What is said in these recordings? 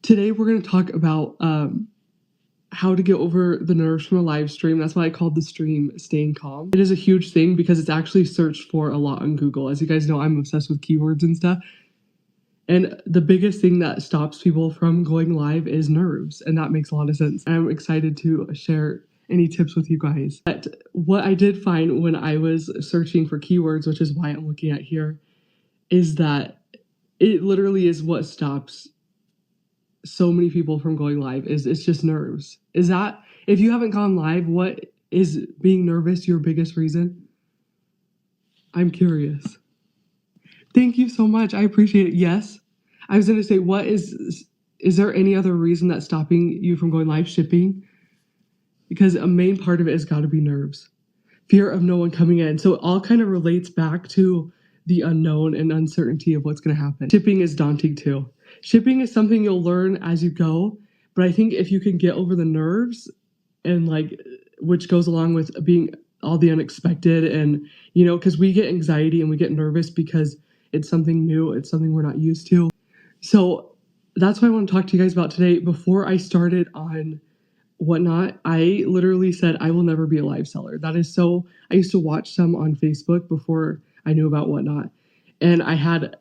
Today we're going to talk about how to get over the nerves from a live stream. That's why I called the stream Staying Calm. It is a huge thing because it's actually searched for a lot on Google. As you guys know, I'm obsessed with keywords and stuff. And the biggest thing that stops people from going live is nerves. And that makes a lot of sense. I'm excited to share any tips with you guys. But what I did find when I was searching for keywords, which is why I'm looking at here, is that it literally is what stops so many people from going live. It's just nerves. Is that, if you haven't gone live, what is being nervous your biggest reason? I'm curious. Thank you so much. I appreciate it. Yes. I was going to say, is there any other reason that's stopping you from going live? Shipping? Because a main part of it has got to be nerves. Fear of no one coming in. So it all kind of relates back to the unknown and uncertainty of what's going to happen. Shipping is daunting too. Shipping is something you'll learn as you go, but I think if you can get over the nerves and which goes along with being all the unexpected and, because we get anxiety and we get nervous because it's something new, it's something we're not used to. So that's what I want to talk to you guys about today. Before I started on Whatnot, I literally said, I will never be a live seller. That is so, I used to watch some on Facebook before I knew about Whatnot. And I had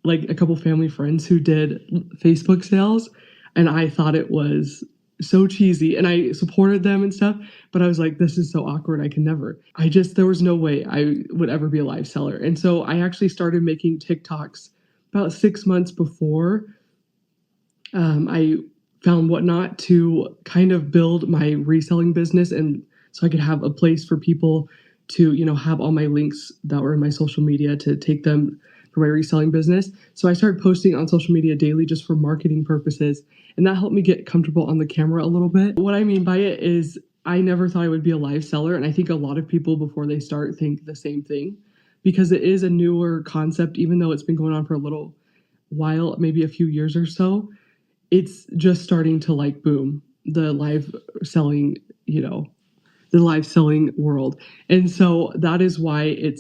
a couple family friends who did Facebook sales, and I thought it was so cheesy, and I supported them and stuff, but I was like, this is so awkward. I can never. There was no way I would ever be a live seller. And so I actually started making TikToks about 6 months before I found Whatnot to kind of build my reselling business, and so I could have a place for people to, have all my links that were in my social media to take them for my reselling business. So I started posting on social media daily just for marketing purposes, and that helped me get comfortable on the camera a little bit. What I mean by it is I never thought I would be a live seller, and I think a lot of people before they start think the same thing because it is a newer concept, even though it's been going on for a little while, maybe a few years or so. It's just starting to boom, the live selling, the live selling world. And so that is why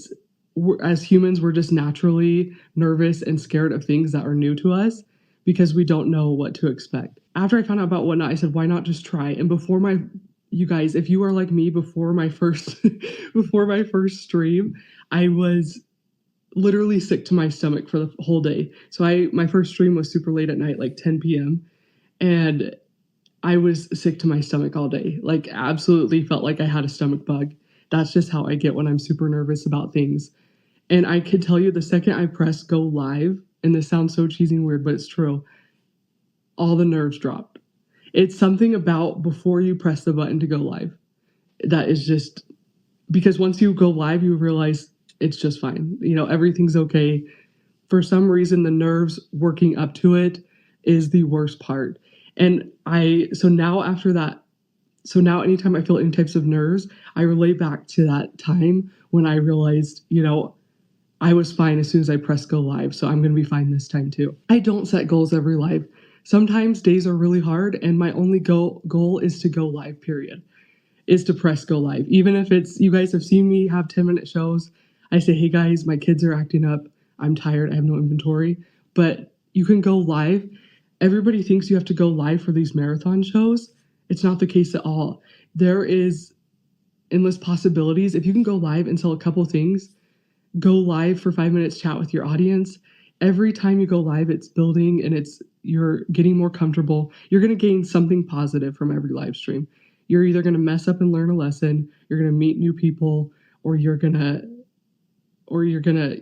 as humans, we're just naturally nervous and scared of things that are new to us because we don't know what to expect. After I found out about Whatnot, I said, why not just try? And you guys, if you are like me, before my first stream, I was literally sick to my stomach for the whole day. So my first stream was super late at night, like 10 p.m. And I was sick to my stomach all day. Absolutely felt like I had a stomach bug. That's just how I get when I'm super nervous about things. And I could tell you the second I press go live, and this sounds so cheesy and weird, but it's true, all the nerves dropped. It's something about before you press the button to go live that is just, because once you go live, you realize it's just fine. Everything's okay. For some reason, the nerves working up to it is the worst part. And so now anytime I feel any types of nerves, I relate back to that time when I realized, I was fine as soon as I pressed go live. So I'm going to be fine this time too. I don't set goals every live. Sometimes days are really hard and my only goal is to go live, period. Is to press go live. Even if you guys have seen me have 10-minute shows, I say, hey guys, my kids are acting up. I'm tired. I have no inventory. But you can go live. Everybody thinks you have to go live for these marathon shows. It's not the case at all. There is endless possibilities. If you can go live and sell a couple things, go live for 5 minutes, chat with your audience. Every time you go live, it's building and you're getting more comfortable. You're going to gain something positive from every live stream. You're either going to mess up and learn a lesson, you're going to meet new people, or you're going to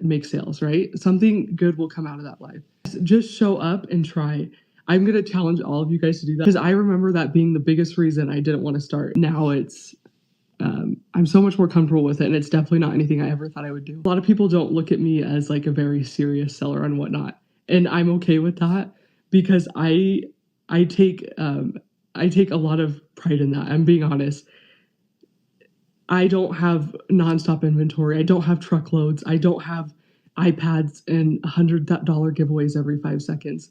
make sales, right? Something good will come out of that live. Just show up and try. I'm going to challenge all of you guys to do that because I remember that being the biggest reason I didn't want to start. Now I'm so much more comfortable with it, and it's definitely not anything I ever thought I would do. A lot of people don't look at me as a very serious seller and Whatnot, and I'm okay with that because I take a lot of pride in that. I'm being honest. I don't have nonstop inventory. I don't have truckloads. I don't have iPads and $100 giveaways every 5 seconds.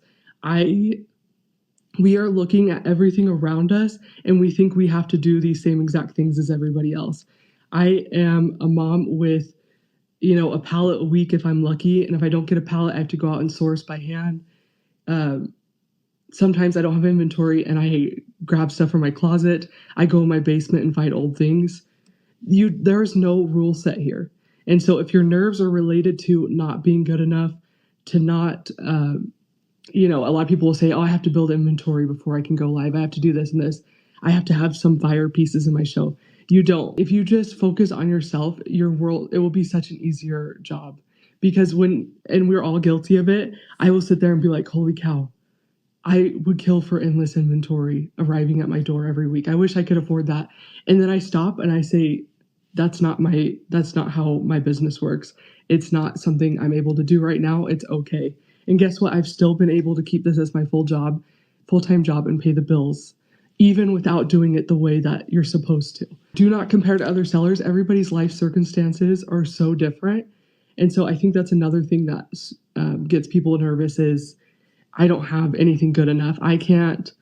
We are looking at everything around us and we think we have to do these same exact things as everybody else. I am a mom with, a pallet a week if I'm lucky. And if I don't get a pallet, I have to go out and source by hand. sometimes I don't have inventory and I grab stuff from my closet. I go in my basement and find old things. There's no rule set here. And so if your nerves are related to not being good enough, to not, a lot of people will say, oh, I have to build inventory before I can go live. I have to do this and this. I have to have some fire pieces in my show. You don't. If you just focus on yourself, your world, it will be such an easier job. Because and we're all guilty of it, I will sit there and be like, holy cow, I would kill for endless inventory arriving at my door every week. I wish I could afford that. And then I stop and I say, that's not how my business works. It's not something I'm able to do right now. It's okay. And guess what? I've still been able to keep this as my full-time job and pay the bills, even without doing it the way that you're supposed to. Do not compare to other sellers. Everybody's life circumstances are so different. And so I think that's another thing that gets people nervous is, I don't have anything good enough. I can't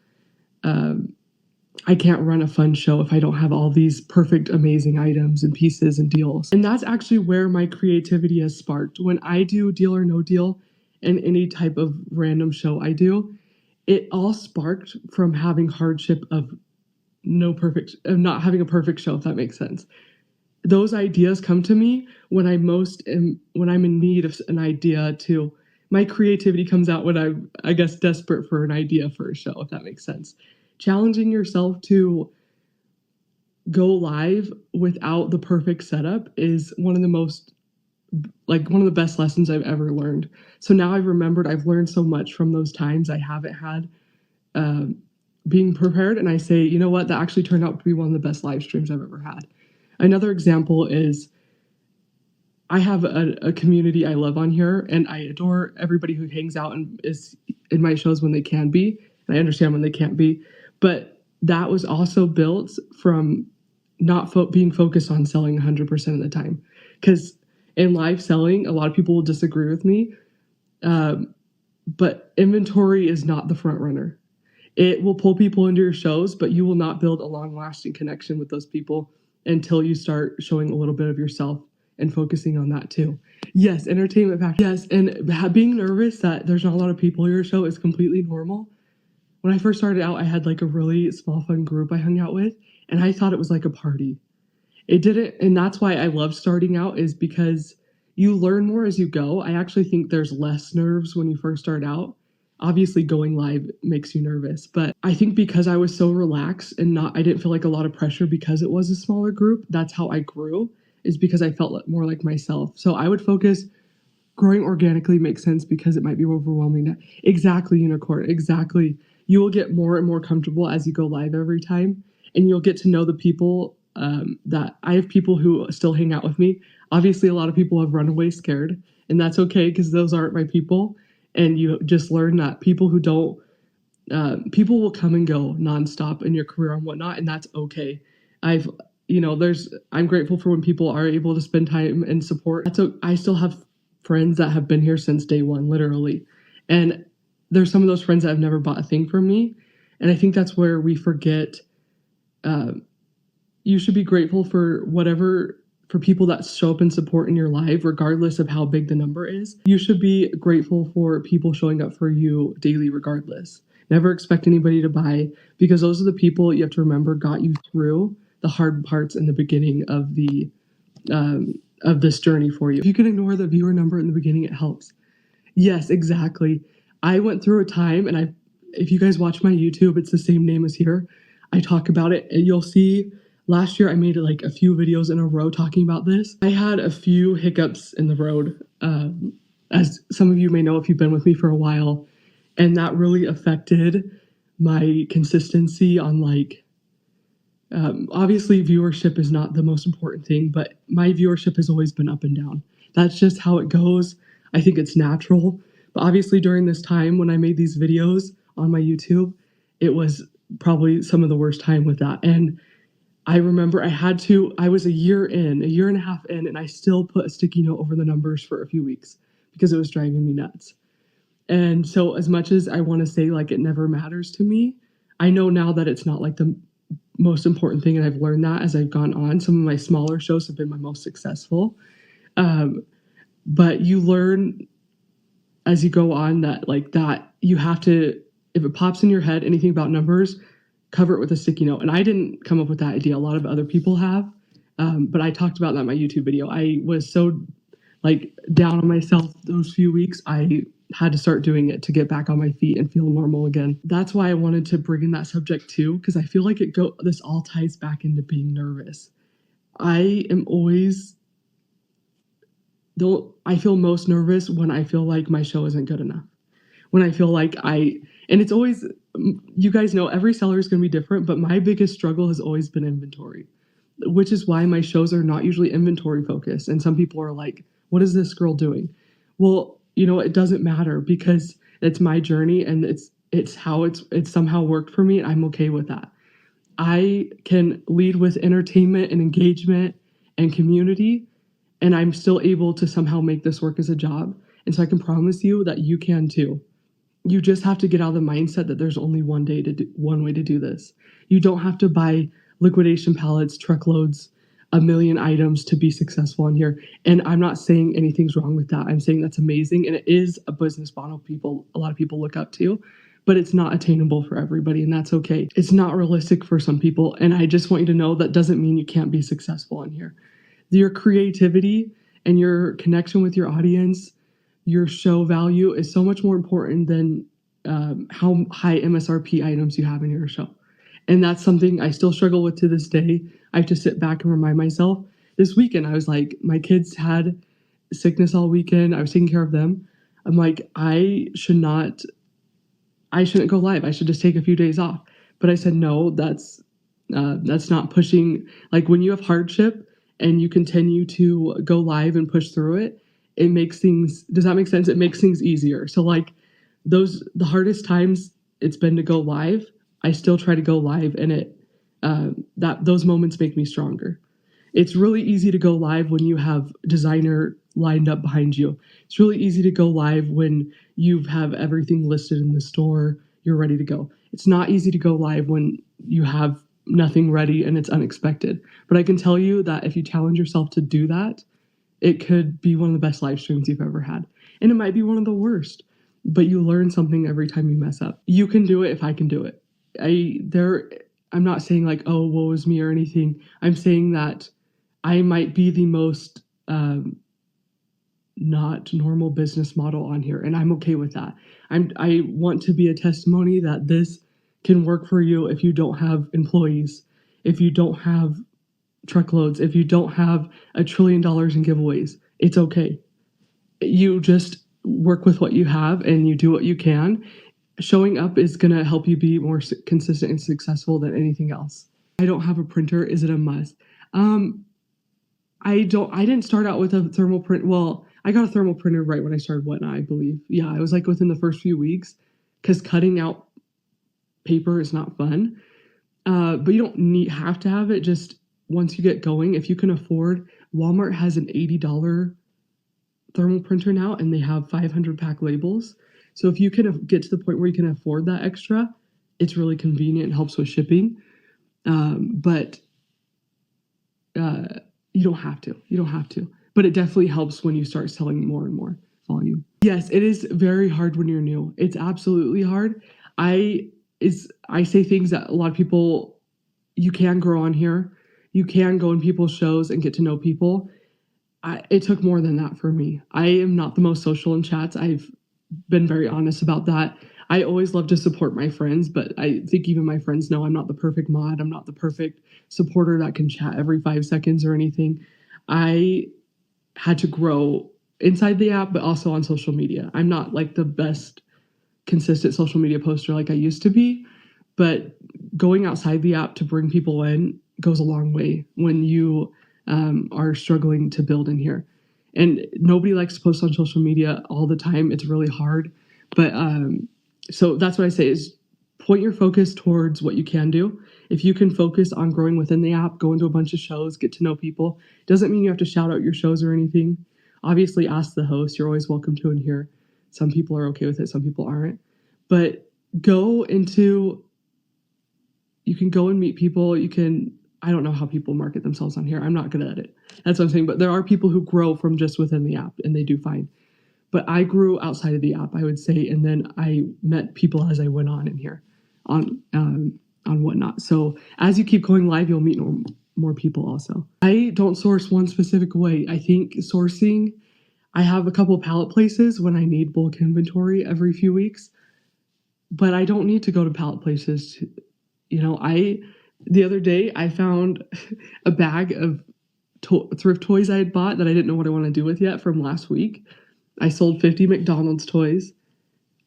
run a fun show if I don't have all these perfect, amazing items and pieces and deals. And that's actually where my creativity has sparked. When I do Deal or No Deal and any type of random show I do, it all sparked from having hardship of not having a perfect show, if that makes sense. Those ideas come to me when when I'm in need of an idea to. My creativity comes out when I'm, I guess, desperate for an idea for a show, if that makes sense. Challenging yourself to go live without the perfect setup is one of the best lessons I've ever learned. So now I've learned so much from those times I haven't had being prepared. And I say, you know what, that actually turned out to be one of the best live streams I've ever had. Another example is, I have a community I love on here, and I adore everybody who hangs out and is in my shows when they can be. And I understand when they can't be. But that was also built from not being focused on selling 100% of the time. Because in live selling, a lot of people will disagree with me. But inventory is not the front runner. It will pull people into your shows, but you will not build a long-lasting connection with those people until you start showing a little bit of yourself and focusing on that too. Yes, entertainment factor. Yes, and being nervous that there's not a lot of people in your show is completely normal. When I first started out, I had like a really small, fun group I hung out with, and I thought it was like a party. It didn't, and that's why I love starting out, is because you learn more as you go. I actually think there's less nerves when you first start out. Obviously, going live makes you nervous, but I think because I was so relaxed and I didn't feel like a lot of pressure because it was a smaller group, that's how I grew. Is because I felt more like myself. So I would focus, growing organically makes sense because it might be overwhelming. Exactly, unicorn, exactly. You will get more and more comfortable as you go live every time. And you'll get to know the people that I have people who still hang out with me. Obviously, a lot of people have run away scared, and that's okay because those aren't my people. And you just learn that people will come and go nonstop in your career and whatnot, and that's okay. I'm grateful for when people are able to spend time and support. I still have friends that have been here since day one, literally. And there's some of those friends that have never bought a thing from me. And I think that's where we forget, you should be grateful for people that show up and support in your life, regardless of how big the number is. You should be grateful for people showing up for you daily, regardless. Never expect anybody to buy, because those are the people you have to remember got you through the hard parts in the beginning of this journey for you. If you can ignore the viewer number in the beginning, it helps. Yes, exactly. I went through a time, and if you guys watch my YouTube, it's the same name as here. I talk about it, and you'll see last year I made like a few videos in a row talking about this. I had a few hiccups in the road, as some of you may know if you've been with me for a while, and that really affected my consistency on obviously viewership is not the most important thing, but my viewership has always been up and down. That's just how it goes. I think it's natural. But obviously during this time when I made these videos on my YouTube, it was probably some of the worst time with that. And I remember I was a year and a half in, and I still put a sticky note over the numbers for a few weeks because it was driving me nuts. And so as much as I want to say like it never matters to me, I know now that it's not like the most important thing, and I've learned that as I've gone on. Some of my smaller shows have been my most successful, but you learn as you go on that you have to if it pops in your head, anything about numbers, cover it with a sticky note. And I didn't come up with that idea. A lot of other people have. But I talked about that in my YouTube video. I was so like down on myself those few weeks. I had to start doing it to get back on my feet and feel normal again. That's why I wanted to bring in that subject too, because I feel like this all ties back into being nervous. I am always, though, I feel most nervous when I feel like my show isn't good enough. When I feel like and it's always, you guys know every seller is going to be different, but my biggest struggle has always been inventory, which is why my shows are not usually inventory focused. And some people are like, what is this girl doing? Well, it doesn't matter because it's my journey and it's how it's somehow worked for me. And I'm okay with that. I can lead with entertainment and engagement and community, and I'm still able to somehow make this work as a job. And so I can promise you that you can too. You just have to get out of the mindset that there's only one way to do this. You don't have to buy liquidation pallets, truckloads, a million items to be successful on here. And I'm not saying anything's wrong with that. I'm saying that's amazing. And it is a business model a lot of people look up to, but it's not attainable for everybody. And that's okay. It's not realistic for some people. And I just want you to know that doesn't mean you can't be successful on here. Your creativity and your connection with your audience, your show value is so much more important than how high MSRP items you have in your show. And that's something I still struggle with to this day. I have to sit back and remind myself. This weekend, I was like, my kids had sickness all weekend. I was taking care of them. I'm like, I shouldn't go live. I should just take a few days off. But I said, no, that's not pushing. Like when you have hardship and you continue to go live and push through it, it makes things, does that make sense? It makes things easier. So like the hardest times it's been to go live, I still try to go live, and those moments make me stronger. It's really easy to go live when you have designer lined up behind you. It's really easy to go live when you have everything listed in the store, you're ready to go. It's not easy to go live when you have nothing ready and it's unexpected. But I can tell you that if you challenge yourself to do that, it could be one of the best live streams you've ever had. And it might be one of the worst, but you learn something every time you mess up. You can do it if I can do it. I'm not saying like, oh, woe is me or anything. I'm saying that I might be the most not normal business model on here, and I'm okay with that. I want to be a testimony that this can work for you if you don't have employees, if you don't have truckloads, if you don't have $1 trillion in giveaways. It's okay. You just work with what you have and you do what you can. Showing up is going to help you be more consistent and successful than anything else. I don't have a printer. Is it a must? I didn't start out with a thermal print. Well, I got a thermal printer right when I started Whatnot, I believe. Yeah, it was like within the first few weeks, because cutting out paper is not fun. But you don't have to have it. Just once you get going, if you can afford, Walmart has an $80 thermal printer now, and they have 500 pack labels. So if you can get to the point where you can afford that extra, it's really convenient and helps with shipping. But you don't have to. You don't have to. But it definitely helps when you start selling more and more volume. Yes, it is very hard when you're new. It's absolutely hard. I say things that a lot of people, you can grow on here. You can go in people's shows and get to know people. It took more than that for me. I am not the most social in chats. I've been very honest about that. I always love to support my friends, but I think even my friends know I'm not the perfect mod. I'm not the perfect supporter that can chat every 5 seconds or anything. I had to grow inside the app, but also on social media. I'm not like the best consistent social media poster like I used to be, but going outside the app to bring people in goes a long way when you are struggling to build in here. And nobody likes to post on social media all the time. It's really hard. But so that's what I say is point your focus towards what you can do. If you can focus on growing within the app, go into a bunch of shows, get to know people. Doesn't mean you have to shout out your shows or anything. Obviously, ask the host. You're always welcome to in here. Some people are okay with it. Some people aren't. But you can go and meet people. I don't know how people market themselves on here. I'm not good at it. That's what I'm saying. But there are people who grow from just within the app, and they do fine. But I grew outside of the app, I would say, and then I met people as I went on in here on whatnot. So as you keep going live, you'll meet more people also. I don't source one specific way. I think sourcing, I have a couple of pallet places when I need bulk inventory every few weeks, but I don't need to go to pallet places. The other day I found a bag of thrift toys I had bought that I didn't know what I want to do with yet from last week. I sold 50 McDonald's toys.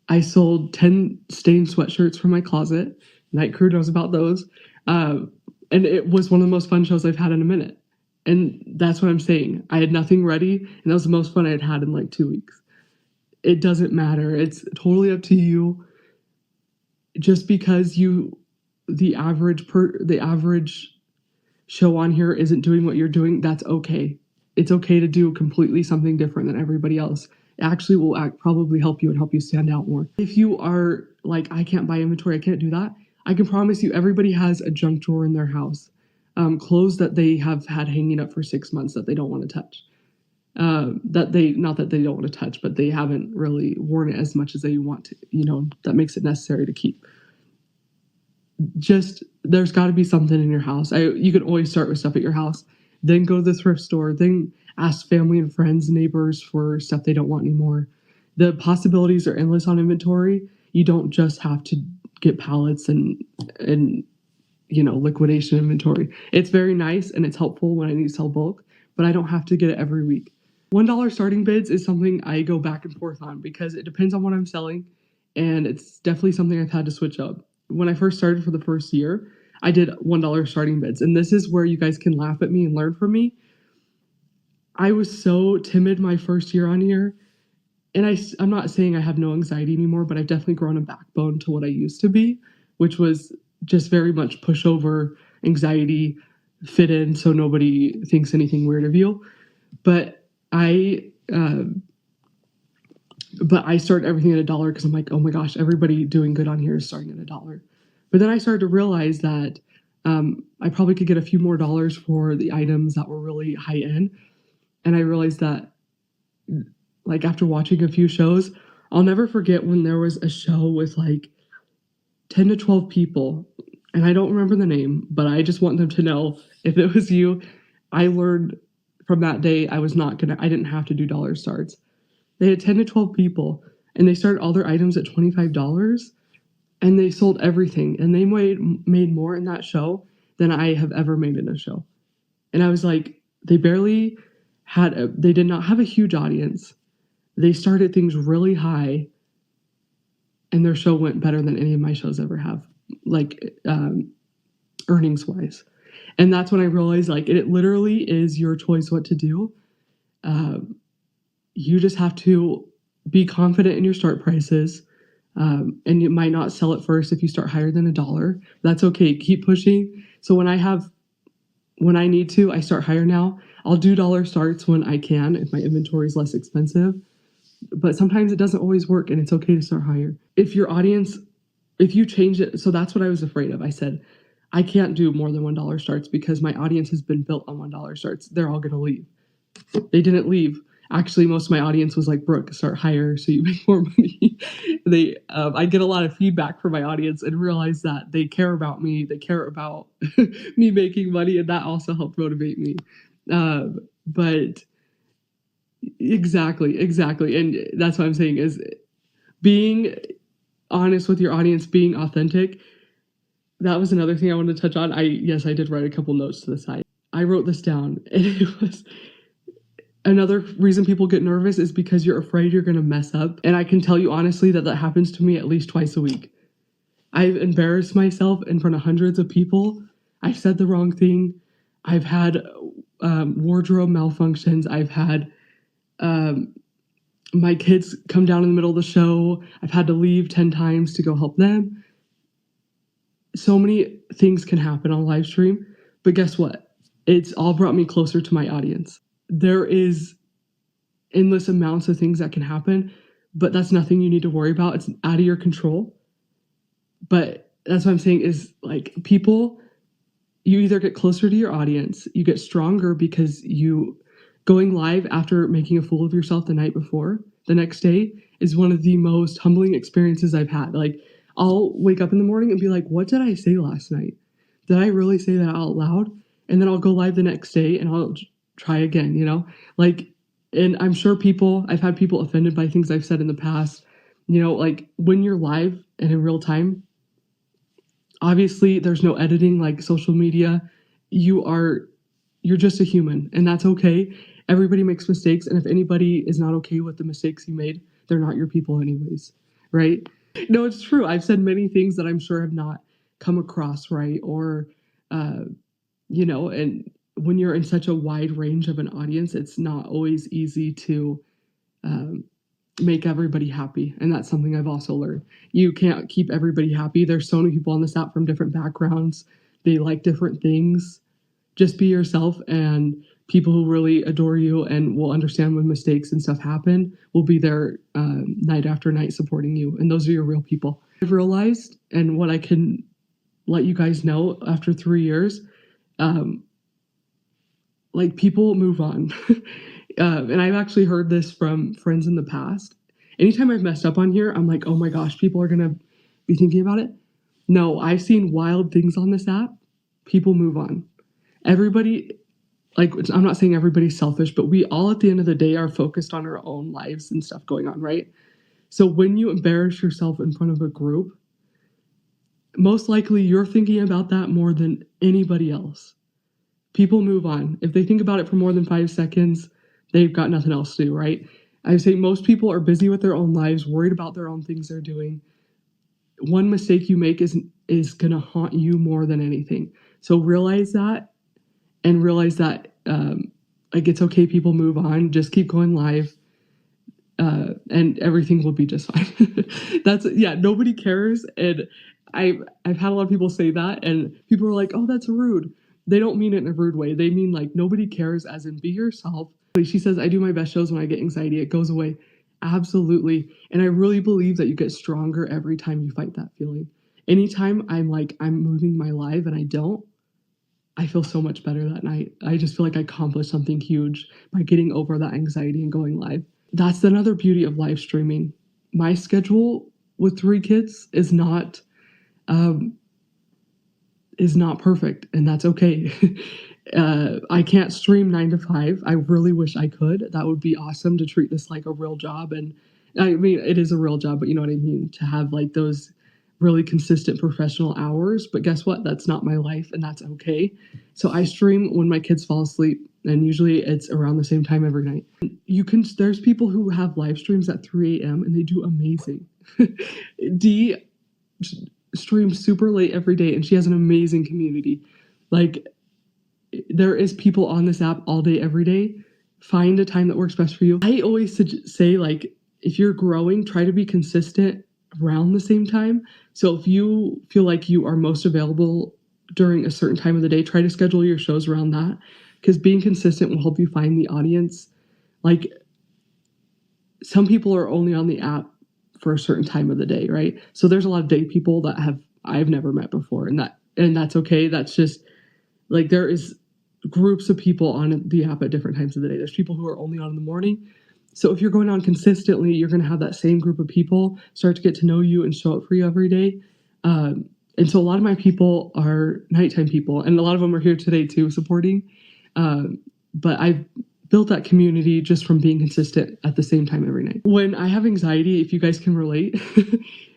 I sold 10 stained sweatshirts from my closet. Night Crew knows about those. And it was one of the most fun shows I've had in a minute. And that's what I'm saying. I had nothing ready, and that was the most fun I had in like 2 weeks. It doesn't matter. It's totally up to you. Just because the average show on here isn't doing what you're doing, that's okay. It's okay to do completely something different than everybody else. It actually will probably help you and help you stand out more. If you are like, I can't buy inventory, I can't do that, I can promise you everybody has a junk drawer in their house. Clothes that they have had hanging up for 6 months that they don't want to touch. Not that they don't want to touch, but they haven't really worn it as much as they want to, that makes it necessary to keep. Just, there's got to be something in your house. You can always start with stuff at your house, then go to the thrift store, then ask family and friends, neighbors for stuff they don't want anymore. The possibilities are endless on inventory. You don't just have to get pallets and liquidation inventory. It's very nice and it's helpful when I need to sell bulk, but I don't have to get it every week. $1 starting bids is something I go back and forth on because it depends on what I'm selling, and it's definitely something I've had to switch up. When I first started for the first year, I did $1 starting bids, and this is where you guys can laugh at me and learn from me. I was so timid my first year on here, and I'm not saying I have no anxiety anymore, but I've definitely grown a backbone to what I used to be, which was just very much pushover anxiety, fit in so nobody thinks anything weird of you. But I started everything at $1 because I'm like, oh my gosh, everybody doing good on here is starting at $1. But then I started to realize that I probably could get a few more dollars for the items that were really high end. And I realized that, like, after watching a few shows, I'll never forget when there was a show with like 10 to 12 people, and I don't remember the name, but I just want them to know, if it was you, I learned from that day I didn't have to do dollar starts. They had 10 to 12 people, and they started all their items at $25, and they sold everything, and they made more in that show than I have ever made in a show. And I was like, they did not have a huge audience. They started things really high, and their show went better than any of my shows ever have, like earnings wise. And that's when I realized, like, it literally is your choice what to do. You just have to be confident in your start prices. And you might not sell it first if you start higher than $1. That's okay. Keep pushing. So when I need to, I start higher now. I'll do dollar starts when I can, if my inventory is less expensive. But sometimes it doesn't always work, and it's okay to start higher. If you change it, so that's what I was afraid of. I said, I can't do more than $1 starts because my audience has been built on $1 starts. They're all going to leave. They didn't leave. Actually, most of my audience was like, Brooke, start higher so you make more money. I get a lot of feedback from my audience and realize that they care about me. They care about me making money, and that also helped motivate me. But exactly. And that's what I'm saying is being honest with your audience, being authentic. That was another thing I wanted to touch on. I did write a couple notes to the side. I wrote this down, and it was another reason people get nervous is because you're afraid you're going to mess up. And I can tell you honestly that happens to me at least twice a week. I've embarrassed myself in front of hundreds of people. I've said the wrong thing. I've had wardrobe malfunctions. I've had my kids come down in the middle of the show. I've had to leave 10 times to go help them. So many things can happen on a live stream, but guess what? It's all brought me closer to my audience. There is endless amounts of things that can happen, but that's nothing you need to worry about. It's out of your control. But that's what I'm saying is, like, people, you either get closer to your audience, you get stronger because you going live after making a fool of yourself the night before, the next day is one of the most humbling experiences I've had. Like, I'll wake up in the morning and be like, what did I say last night? Did I really say that out loud? And then I'll go live the next day and I'll try again, you know? Like, and I'm sure I've had people offended by things I've said in the past. You know, like when you're live and in real time, obviously there's no editing like social media. You're just a human, and that's okay. Everybody makes mistakes, and if anybody is not okay with the mistakes you made, they're not your people anyways, right? No, it's true. I've said many things that I'm sure have not come across right, or uh, and when you're in such a wide range of an audience, it's not always easy to um, make everybody happy. And that's something I've also learned. You can't keep everybody happy. There's so many people on this app from different backgrounds. They like different things. Just be yourself, and people who really adore you and will understand when mistakes and stuff happen will be there night after night supporting you. And those are your real people. I've realized, and what I can let you guys know after 3 years, like people move on. And I've actually heard this from friends in the past. Anytime I've messed up on here, I'm like, oh my gosh, people are going to be thinking about it. No, I've seen wild things on this app. People move on. Everybody, like, I'm not saying everybody's selfish, but we all at the end of the day are focused on our own lives and stuff going on, right? So when you embarrass yourself in front of a group, most likely you're thinking about that more than anybody else. People move on. If they think about it for more than 5 seconds, they've got nothing else to do, right? I say most people are busy with their own lives, worried about their own things they're doing. One mistake you make is going to haunt you more than anything. So realize that, and realize that like it's okay, people move on. Just keep going live, and everything will be just fine. Nobody cares. And I've had a lot of people say that, and people are like, oh, that's rude. They don't mean it in a rude way. They mean like nobody cares, as in be yourself. She says, I do my best shows when I get anxiety. It goes away. Absolutely. And I really believe that you get stronger every time you fight that feeling. Anytime I'm like, I'm moving my life and I don't, I feel so much better that night. I just feel like I accomplished something huge by getting over that anxiety and going live. That's another beauty of live streaming. My schedule with 3 kids is not perfect, and that's okay. I can't stream 9 to 5. I really wish I could. That would be awesome to treat this like a real job. And I mean, it is a real job, but you know what I mean? To have like those really consistent professional hours. But guess what? That's not my life, and that's okay. So I stream when my kids fall asleep, and usually it's around the same time every night. There's people who have live streams at 3 a.m. and they do amazing. Dee streams super late every day, and she has an amazing community. Like, there is people on this app all day, every day. Find a time that works best for you. I always say, like, if you're growing, try to be consistent around the same time. So if you feel like you are most available during a certain time of the day, try to schedule your shows around that, because being consistent will help you find the audience. Like, some people are only on the app for a certain time of the day, right? So there's a lot of day people that I've never met before, and that's okay. That's just like, there is groups of people on the app at different times of the day. There's people who are only on in the morning. So if you're going on consistently, you're going to have that same group of people start to get to know you and show up for you every day. And so a lot of my people are nighttime people, and a lot of them are here today too, supporting. But I've built that community just from being consistent at the same time every night. When I have anxiety, if you guys can relate,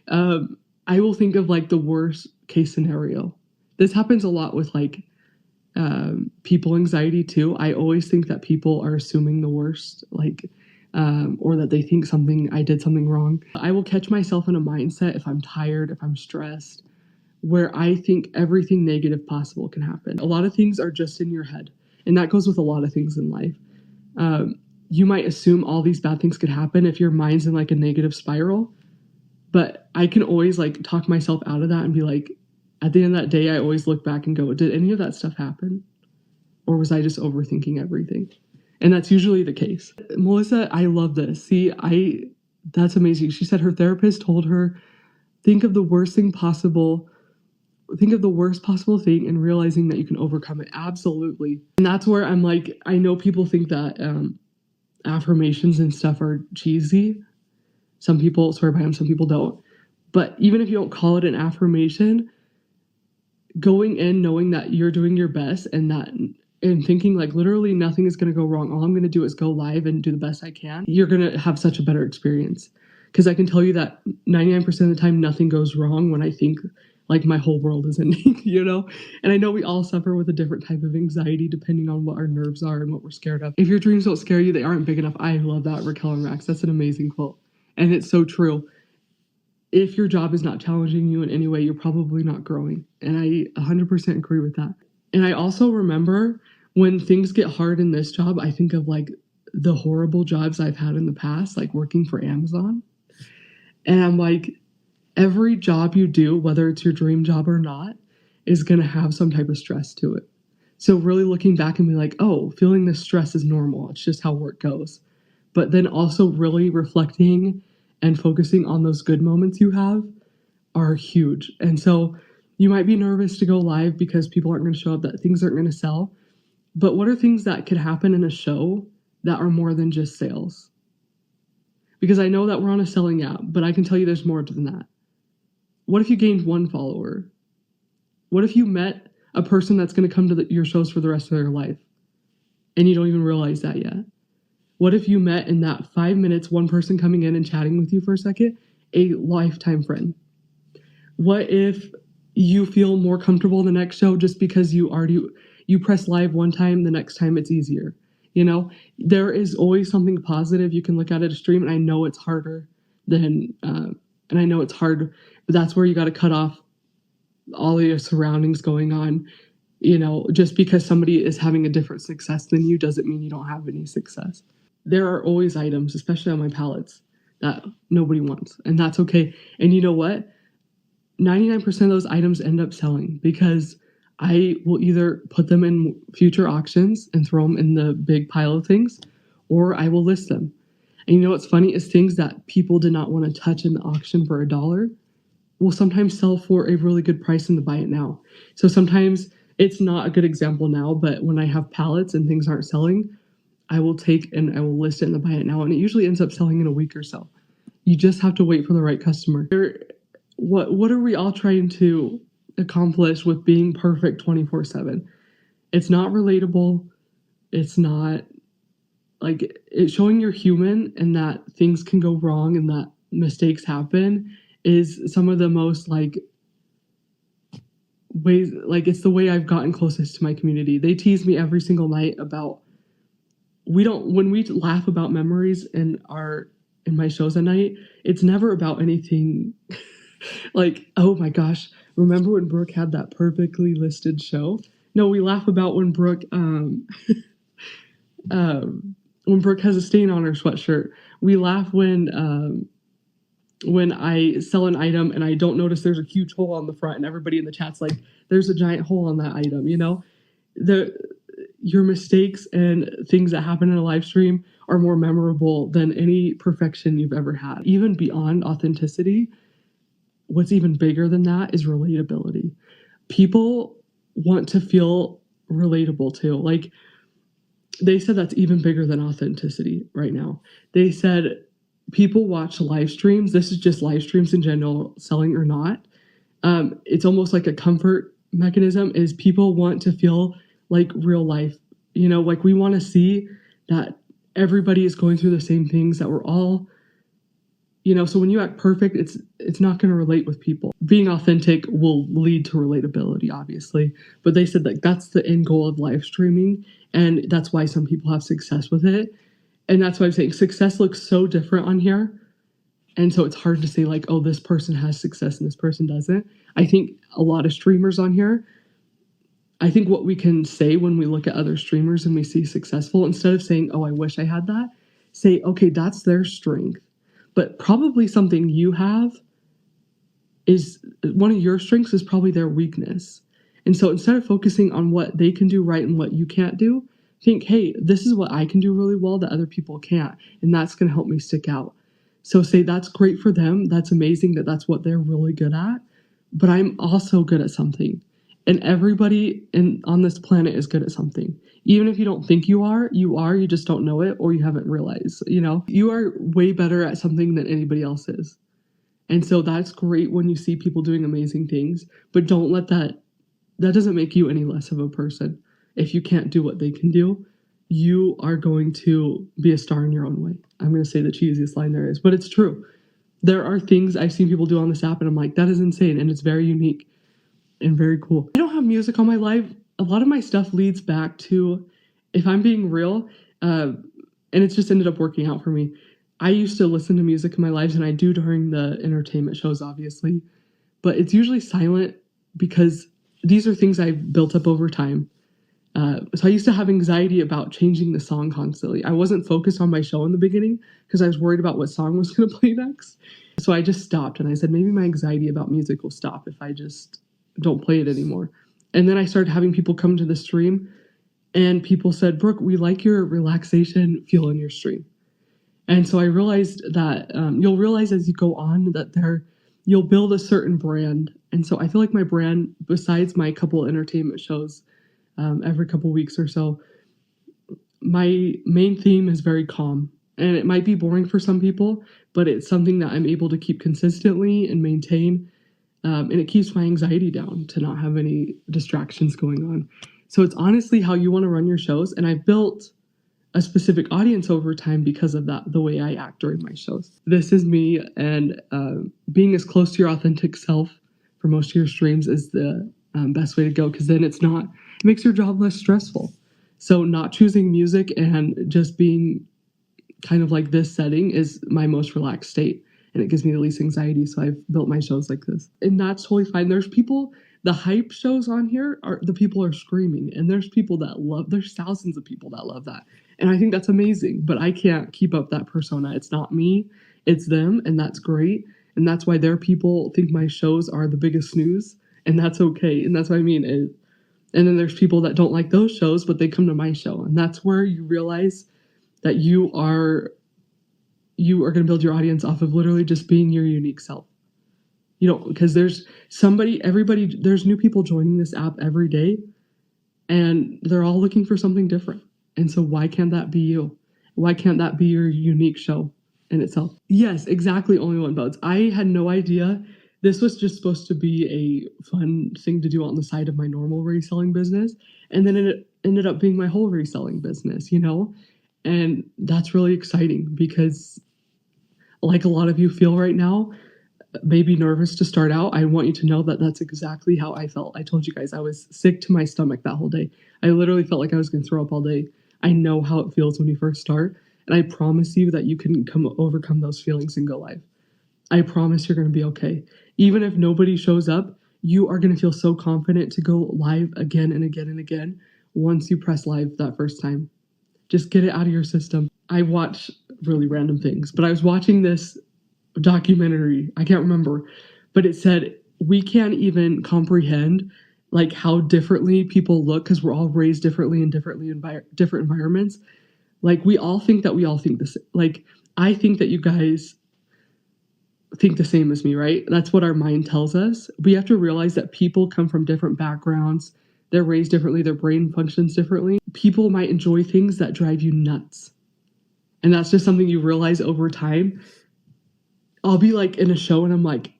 I will think of like the worst case scenario. This happens a lot with like people anxiety too. I always think that people are assuming the worst, like, or that they think I did something wrong. I will catch myself in a mindset if I'm tired, if I'm stressed, where I think everything negative possible can happen. A lot of things are just in your head, and that goes with a lot of things in life. You might assume all these bad things could happen if your mind's in like a negative spiral, but I can always like talk myself out of that and be like, at the end of that day, I always look back and go, did any of that stuff happen? Or was I just overthinking everything? And that's usually the case. Melissa, I love this. See, that's amazing. She said her therapist told her, think of the worst possible thing and realizing that you can overcome it. Absolutely. And that's where I'm like, I know people think that affirmations and stuff are cheesy. Some people swear by them, some people don't. But even if you don't call it an affirmation, going in knowing that you're doing your best and thinking like literally nothing is going to go wrong. All I'm going to do is go live and do the best I can. You're going to have such a better experience. Because I can tell you that 99% of the time nothing goes wrong when I think like my whole world is ending, you know? And I know we all suffer with a different type of anxiety depending on what our nerves are and what we're scared of. If your dreams don't scare you, they aren't big enough. I love that, Raquel and Max. That's an amazing quote. And it's so true. If your job is not challenging you in any way, you're probably not growing. And I 100% agree with that. And I also remember when things get hard in this job, I think of like the horrible jobs I've had in the past, like working for Amazon. And I'm like, every job you do, whether it's your dream job or not, is going to have some type of stress to it. So really looking back and be like, oh, feeling this stress is normal. It's just how work goes. But then also really reflecting and focusing on those good moments you have are huge. And so you might be nervous to go live because people aren't going to show up, that things aren't going to sell. But what are things that could happen in a show that are more than just sales? Because I know that we're on a selling app, but I can tell you there's more than that. What if you gained one follower? What if you met a person that's going to come to your shows for the rest of their life and you don't even realize that yet? What if you met in that 5 minutes, one person coming in and chatting with you for a second, a lifetime friend? What if you feel more comfortable the next show just because you press live one time, the next time it's easier? You know, there is always something positive you can look at a stream, and I know it's harder than, and I know it's hard, but that's where you got to cut off all of your surroundings going on. You know, just because somebody is having a different success than you doesn't mean you don't have any success. There are always items, especially on my palettes, that nobody wants, and that's okay. And you know what? 99% of those items end up selling because I will either put them in future auctions and throw them in the big pile of things, or I will list them. And you know what's funny is things that people did not want to touch in the auction for $1 will sometimes sell for a really good price in the buy it now. So sometimes it's not a good example now, but when I have pallets and things aren't selling, I will take and I will list it in the buy it now, and it usually ends up selling in a week or so. You just have to wait for the right customer. What are we all trying to accomplish with being perfect 24/7? It's not relatable. It's not like it's showing you're human and that things can go wrong and that mistakes happen is some of the most like ways, like it's the way I've gotten closest to my community. They tease me every single night about when we laugh about memories in my shows at night, it's never about anything like, oh my gosh, remember when Brooke had that perfectly listed show? No, we laugh about when Brooke has a stain on her sweatshirt. We laugh when I sell an item and I don't notice there's a huge hole on the front and everybody in the chat's like, there's a giant hole on that item, you know? Your mistakes and things that happen in a live stream are more memorable than any perfection you've ever had. Even beyond authenticity, what's even bigger than that is relatability. People want to feel relatable too. Like they said that's even bigger than authenticity right now. They said people watch live streams. This is just live streams in general, selling or not. It's almost like a comfort mechanism is people want to feel like real life, you know, like we want to see that everybody is going through the same things, that we're all, you know, so when you act perfect, it's not going to relate with people. Being authentic will lead to relatability, obviously, but they said that that's the end goal of live streaming, and that's why some people have success with it. And that's why I'm saying success looks so different on here. And so it's hard to say like, oh, this person has success and this person doesn't. I think a lot of streamers on here, I think what we can say when we look at other streamers and we see successful, instead of saying, oh, I wish I had that, say, okay, that's their strength. But probably something you have is one of your strengths is probably their weakness. And so instead of focusing on what they can do right and what you can't do, think, hey, this is what I can do really well that other people can't. And that's going to help me stick out. So say that's great for them. That's amazing that that's what they're really good at. But I'm also good at something. And everybody on this planet is good at something. Even if you don't think you are, you just don't know it or you haven't realized, you are way better at something than anybody else is. And so that's great when you see people doing amazing things, but don't let that doesn't make you any less of a person. If you can't do what they can do, you are going to be a star in your own way. I'm going to say the cheesiest line there is, but it's true. There are things I've seen people do on this app and I'm like, that is insane. And it's very unique and very cool. I don't have music on my live. A lot of my stuff leads back to, if I'm being real, and it's just ended up working out for me. I used to listen to music in my lives, and I do during the entertainment shows, obviously, but it's usually silent because these are things I've built up over time. So I used to have anxiety about changing the song constantly. I wasn't focused on my show in the beginning because I was worried about what song was going to play next. So I just stopped and I said, maybe my anxiety about music will stop if I just don't play it anymore. And then I started having people come to the stream and people said, Brooke, we like your relaxation feel in your stream. And so I realized that you'll realize as you go on that you'll build a certain brand. And so I feel like my brand, besides my couple entertainment shows every couple weeks or so, my main theme is very calm. And it might be boring for some people, but it's something that I'm able to keep consistently and maintain. And it keeps my anxiety down to not have any distractions going on. So it's honestly how you want to run your shows. And I've built a specific audience over time because of that, the way I act during my shows. This is me, and being as close to your authentic self for most of your streams is the best way to go, because then it makes your job less stressful. So not choosing music and just being kind of like this setting is my most relaxed state, and it gives me the least anxiety. So I've built my shows like this, and that's totally fine. There's people, the hype shows on here the people are screaming, and there's thousands of people that love that. And I think that's amazing, but I can't keep up that persona. It's not me, it's them, and that's great. And that's why their people think my shows are the biggest snooze, and that's okay. And that's what I mean. And then there's people that don't like those shows, but they come to my show. And that's where you realize that you are going to build your audience off of literally just being your unique self. Because there's new people joining this app every day, and they're all looking for something different. And so why can't that be you? Why can't that be your unique show in itself? Yes, exactly. Only one votes. I had no idea. This was just supposed to be a fun thing to do on the side of my normal reselling business. And then it ended up being my whole reselling business, And that's really exciting because, like a lot of you feel right now, maybe nervous to start out. I want you to know that that's exactly how I felt. I told you guys I was sick to my stomach that whole day. I literally felt like I was going to throw up all day. I know how it feels when you first start. And I promise you that you can overcome those feelings and go live. I promise you're going to be okay. Even if nobody shows up, you are going to feel so confident to go live again and again and again once you press live that first time. Just get it out of your system. I watch really random things, but I was watching this documentary, I can't remember, but it said we can't even comprehend like how differently people look because we're all raised differently in different environments. Like we all think this. Like I think that you guys think the same as me, right? That's what our mind tells us. We have to realize that people come from different backgrounds. They're raised differently. Their brain functions differently. People might enjoy things that drive you nuts. And that's just something you realize over time. I'll be like in a show and I'm like,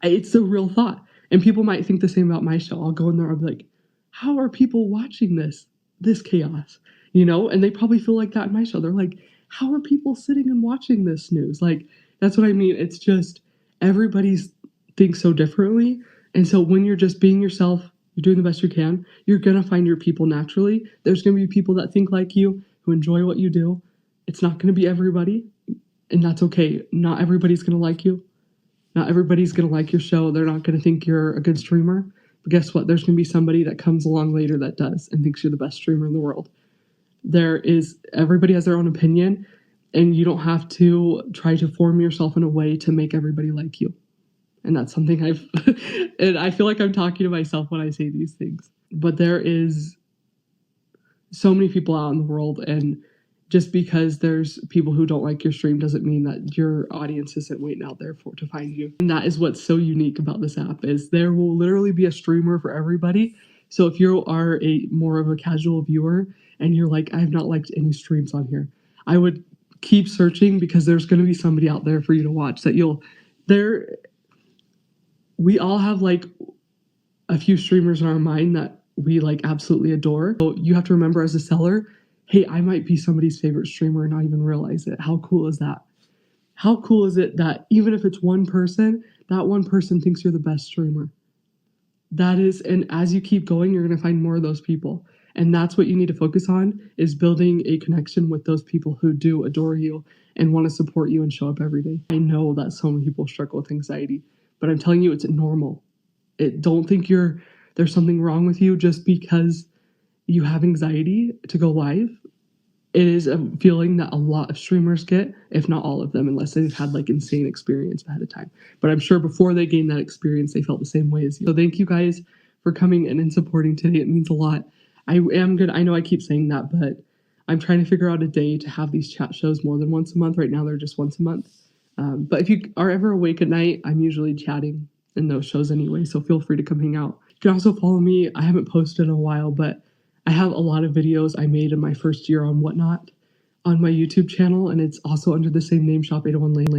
it's a real thought. And people might think the same about my show. I'll go in there, I'll be like, how are people watching this chaos? And they probably feel like that in my show. They're like, how are people sitting and watching this news? Like, that's what I mean. It's just, everybody thinks so differently. And so when you're just being yourself, you're doing the best you can, you're going to find your people naturally. There's going to be people that think like you, who enjoy what you do. It's not going to be everybody. And that's okay. Not everybody's going to like you. Not everybody's going to like your show. They're not going to think you're a good streamer. But guess what? There's going to be somebody that comes along later that does and thinks you're the best streamer in the world. Everybody has their own opinion, and you don't have to try to form yourself in a way to make everybody like you. And that's something and I feel like I'm talking to myself when I say these things. But there is so many people out in the world, and just because there's people who don't like your stream doesn't mean that your audience isn't waiting out there to find you. And that is what's so unique about this app, is there will literally be a streamer for everybody. So if you are a more of a casual viewer and you're like, I have not liked any streams on here, I would keep searching, because there's going to be somebody out there for you to watch that we all have like a few streamers in our mind that we like absolutely adore. So you have to remember, as a seller, hey, I might be somebody's favorite streamer and not even realize it. How cool is that? How cool is it that even if it's one person, that one person thinks you're the best streamer? That is, and as you keep going, you're going to find more of those people. And that's what you need to focus on, is building a connection with those people who do adore you and want to support you and show up every day. I know that so many people struggle with anxiety, but I'm telling you, it's normal. Don't think there's something wrong with you just because you have anxiety to go live. It is a feeling that a lot of streamers get, if not all of them, unless they've had like insane experience ahead of time. But I'm sure before they gained that experience, they felt the same way as you. So thank you guys for coming in and supporting today. It means a lot. I am good. I know I keep saying that, but I'm trying to figure out a day to have these chat shows more than once a month. Right now, they're just once a month. But if you are ever awake at night, I'm usually chatting in those shows anyway, so feel free to come hang out. You can also follow me. I haven't posted in a while, but I have a lot of videos I made in my first year on Whatnot on my YouTube channel, and it's also under the same name, Shop 801 Lane.